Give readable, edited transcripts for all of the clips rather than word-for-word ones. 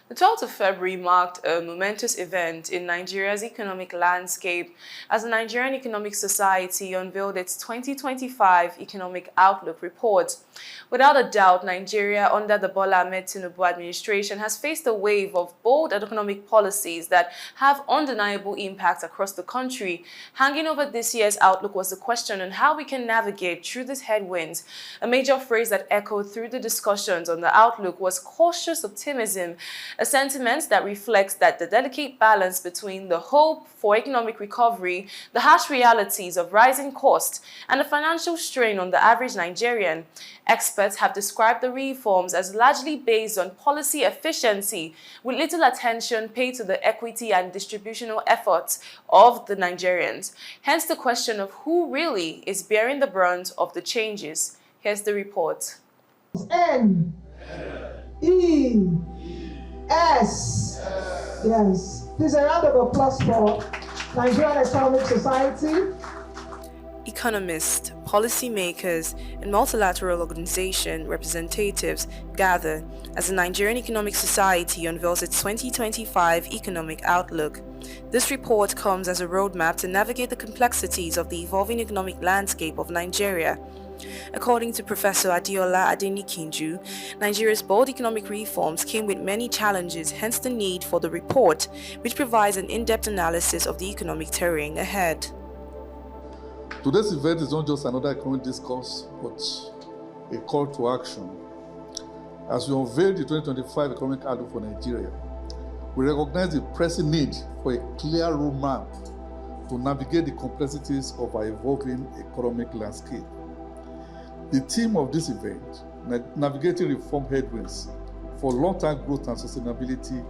The 12th of February marked a momentous event in Nigeria's economic landscape as the Nigerian Economic Society unveiled its 2025 Economic Outlook report. Without a doubt, Nigeria, under the Bola Ahmed Tinubu administration, has faced a wave of bold economic policies that have undeniable impact across the country. Hanging over this year's outlook was the question on how we can navigate through these headwinds. A major phrase that echoed through the discussions on the outlook was cautious optimism, a sentiment that reflects that the delicate balance between the hope for economic recovery, the harsh realities of rising costs, and the financial strain on the average Nigerian. Experts have described the reforms as largely based on policy efficiency, with little attention paid to the equity and distributional efforts of the Nigerians. Hence the question of who really is bearing the brunt of the changes. Here's the report. N E S. Yes. Please a round of applause for Nigerian Economic Society. Economists, policymakers, and multilateral organization representatives gather as the Nigerian Economic Society unveils its 2025 Economic Outlook. This report comes as a roadmap to navigate the complexities of the evolving economic landscape of Nigeria. According to Professor Adeola Adenikinju, Nigeria's bold economic reforms came with many challenges, hence the need for the report, which provides an in-depth analysis of the economic terrain ahead. Today's event is not just another economic discourse, but a call to action. As we unveil the 2025 Economic Outlook for Nigeria, we recognize the pressing need for a clear roadmap to navigate the complexities of our evolving economic landscape. The theme of this event, Navigating Reform Headwinds for Long-Term Growth and Sustainability,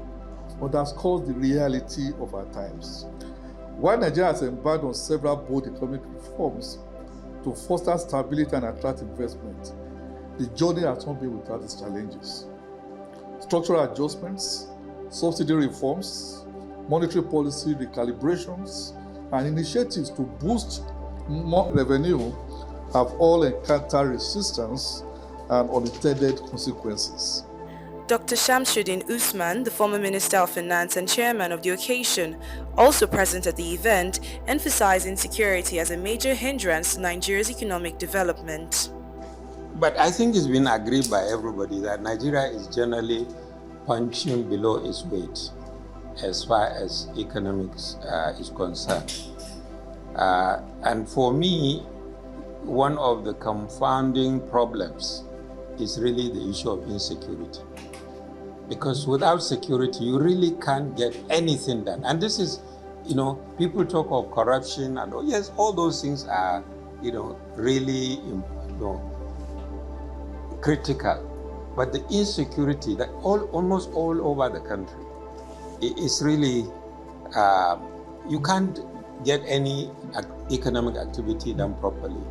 underscores the reality of our times. While Nigeria has embarked on several bold economic reforms to foster stability and attract investment, the journey has not been without its challenges. Structural adjustments, subsidy reforms, monetary policy recalibrations, and initiatives to boost more revenue have all encountered resistance and unintended consequences. Dr. Shamsudden Usman, the former Minister of Finance and Chairman of the occasion, also present at the event, emphasized insecurity as a major hindrance to Nigeria's economic development. But I think it's been agreed by everybody that Nigeria is generally punching below its weight as far as economics is concerned. And for me, one of the confounding problems is really the issue of insecurity. Because without security, you really can't get anything done. And this is, people talk of corruption and yes, all those things are, really, critical. But the insecurity that almost all over the country is really, you can't get any economic activity done properly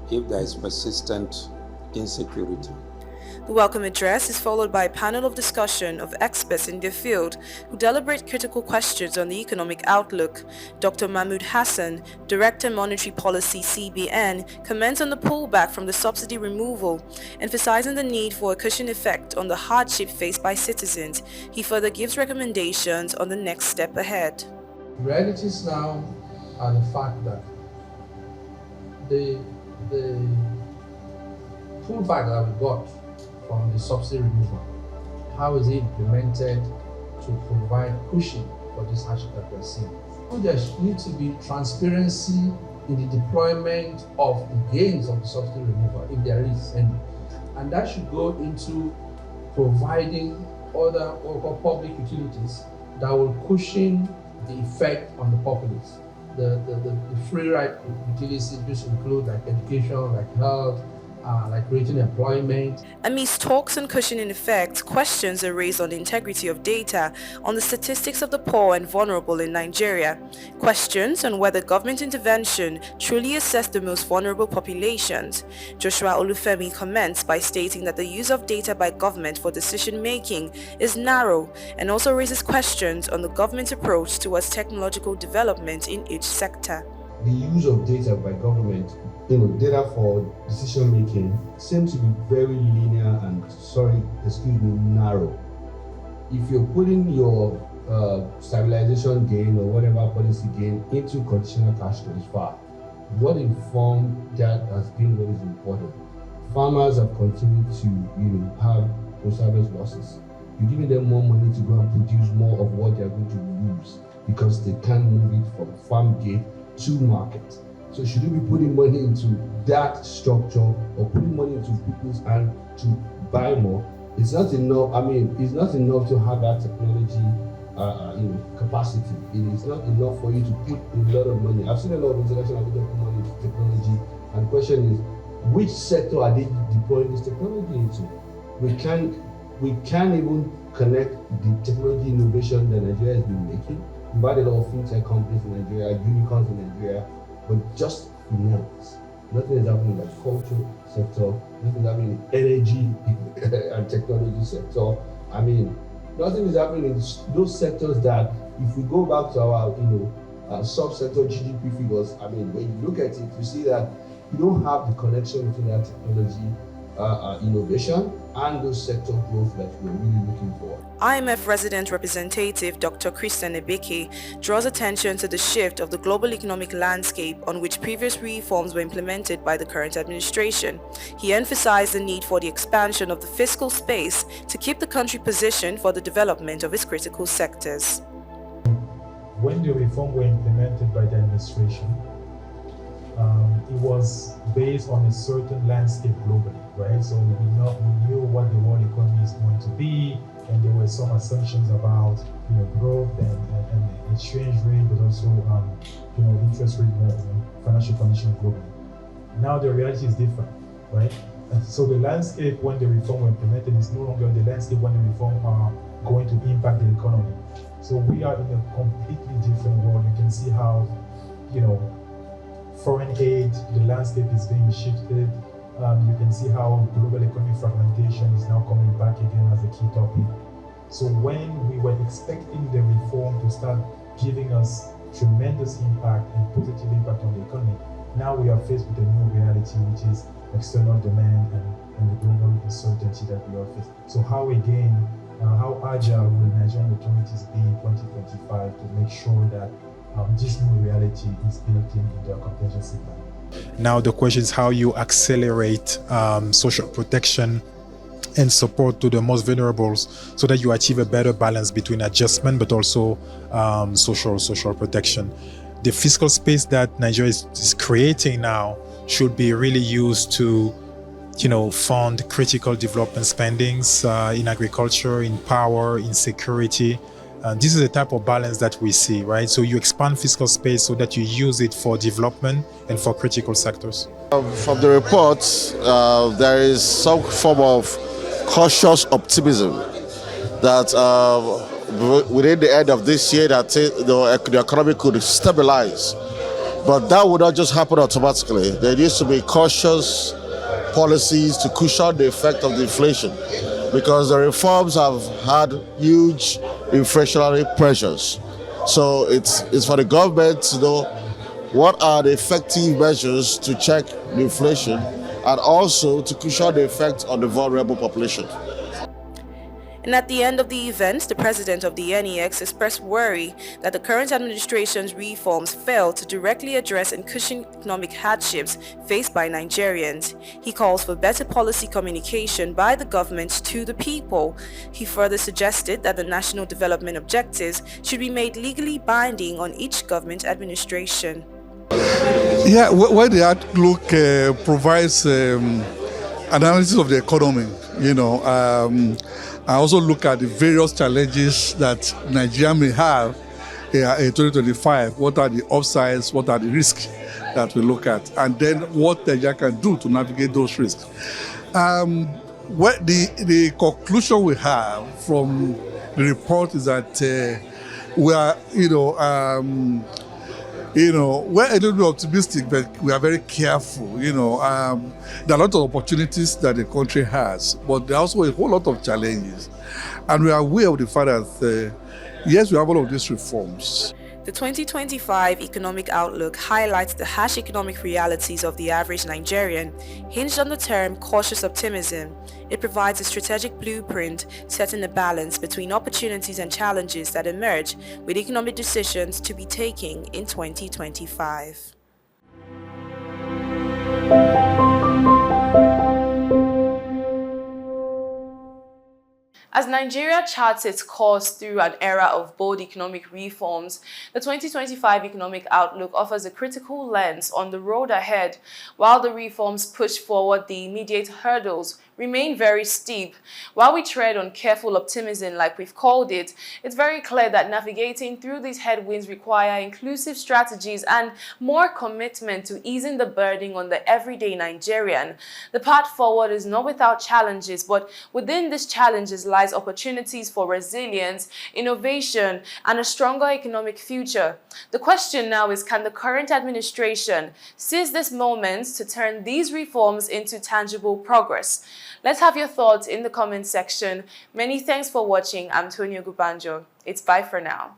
if there is persistent insecurity. The welcome address is followed by a panel of discussion of experts in their field who deliberate critical questions on the economic outlook. Dr. Mahmood Hassan, Director Monetary Policy CBN, comments on the pullback from the subsidy removal, emphasizing the need for a cushion effect on the hardship faced by citizens. He further gives recommendations on the next step ahead. Realities now are the fact that the pullback that we got from the subsidy removal, how is it implemented to provide cushion for this hardship that we're seeing? There needs to be transparency in the deployment of the gains of the subsidy removal, if there is any. And that should go into providing other public utilities that will cushion the effect on the populace. The free ride utilities which include like education, like health, like creating employment. Amidst talks on cushioning effects, questions are raised on the integrity of data on the statistics of the poor and vulnerable in Nigeria. Questions on whether government intervention truly assessed the most vulnerable populations. Joshua Olufemi comments by stating that the use of data by government for decision-making is narrow and also raises questions on the government's approach towards technological development in each sector. The use of data by government, data for decision making seems to be very linear and, narrow. if you're putting your stabilization gain or whatever policy gain into conditional cash transfer, what informed that has been what is important. Farmers have continued to, have post-harvest losses. You're giving them more money to go and produce more of what they're going to lose because they can't move it from farm gate to market. So should you be putting money into that structure or putting money into people's hands to buy more? It's not enough. It's not enough to have that technology capacity. It is not enough for you to put a lot of money. I've seen a lot of international people put money into technology, and the question is, which sector are they deploying this technology into? We can't even connect the technology innovation that Nigeria has been making. We've had a lot of fintech companies in Nigeria, unicorns in Nigeria, but just finance. Nothing is happening in the agriculture sector, nothing is happening in energy and technology sector. Nothing is happening in those sectors that, if we go back to our sub-sector GDP figures, when you look at it, you see that you don't have the connection between that technology innovation and those sector growth that we're really looking for. IMF resident representative Dr. Christian Ebeke draws attention to the shift of the global economic landscape on which previous reforms were implemented by the current administration. He emphasized the need for the expansion of the fiscal space to keep the country positioned for the development of its critical sectors. When the reforms were implemented by the administration, it was based on a certain landscape globally, right? So we knew what the world economy is going to be, and there were some assumptions about growth and exchange rate, but also interest rate, financial conditions globally. Now the reality is different, right? And so the landscape when the reform were implemented is no longer the landscape when the reform are going to impact the economy. So we are in a completely different world. You can see how foreign aid, the landscape is being shifted. You can see how global economic fragmentation is now coming back again as a key topic. So when we were expecting the reform to start giving us tremendous impact and positive impact on the economy, now we are faced with a new reality, which is external demand and the global uncertainty that we are facing. So how agile will Nigerian authorities be in 2025 to make sure that this new reality is built in their contingency plan? Now the question is how you accelerate social protection and support to the most vulnerable so that you achieve a better balance between adjustment but also social protection. The fiscal space that Nigeria is creating now should be really used to fund critical development spendings in agriculture, in power, in security. This is the type of balance that we see, right? So you expand fiscal space so that you use it for development and for critical sectors. From the report, there is some form of cautious optimism that within the end of this year that the economy could stabilize. But that would not just happen automatically. There needs to be cautious policies to cushion the effect of the inflation, because the reforms have had huge inflationary pressures. So it's for the government to know what are the effective measures to check the inflation and also to cushion the effect on the vulnerable population. And at the end of the event, the president of the NEX expressed worry that the current administration's reforms fail to directly address and cushion economic hardships faced by Nigerians. He calls for better policy communication by the government to the people. He further suggested that the national development objectives should be made legally binding on each government administration. Yeah, where the outlook provides analysis of the economy, I also look at the various challenges that Nigeria may have in 2025. What are the upsides? What are the risks that we look at? And then what Nigeria can do to navigate those risks. The conclusion we have from the report is that we are, we're a little bit optimistic, but we are very careful. There are a lot of opportunities that the country has, but there are also a whole lot of challenges. And we are aware of the fact that, yes, we have all of these reforms. The 2025 economic outlook highlights the harsh economic realities of the average Nigerian, hinged on the term cautious optimism. It provides a strategic blueprint setting a balance between opportunities and challenges that emerge with economic decisions to be taken in 2025. As Nigeria charts its course through an era of bold economic reforms, the 2025 economic outlook offers a critical lens on the road ahead. While the reforms push forward, the immediate hurdles remain very steep. While we tread on careful optimism, like we've called it, it's very clear that navigating through these headwinds require inclusive strategies and more commitment to easing the burden on the everyday Nigerian. The path forward is not without challenges, but within these challenges lies opportunities for resilience, innovation, and a stronger economic future. The question now is, can the current administration seize this moment to turn these reforms into tangible progress? Let's have your thoughts in the comment section. Many thanks for watching. I'm Tonya Gubanjo. It's bye for now.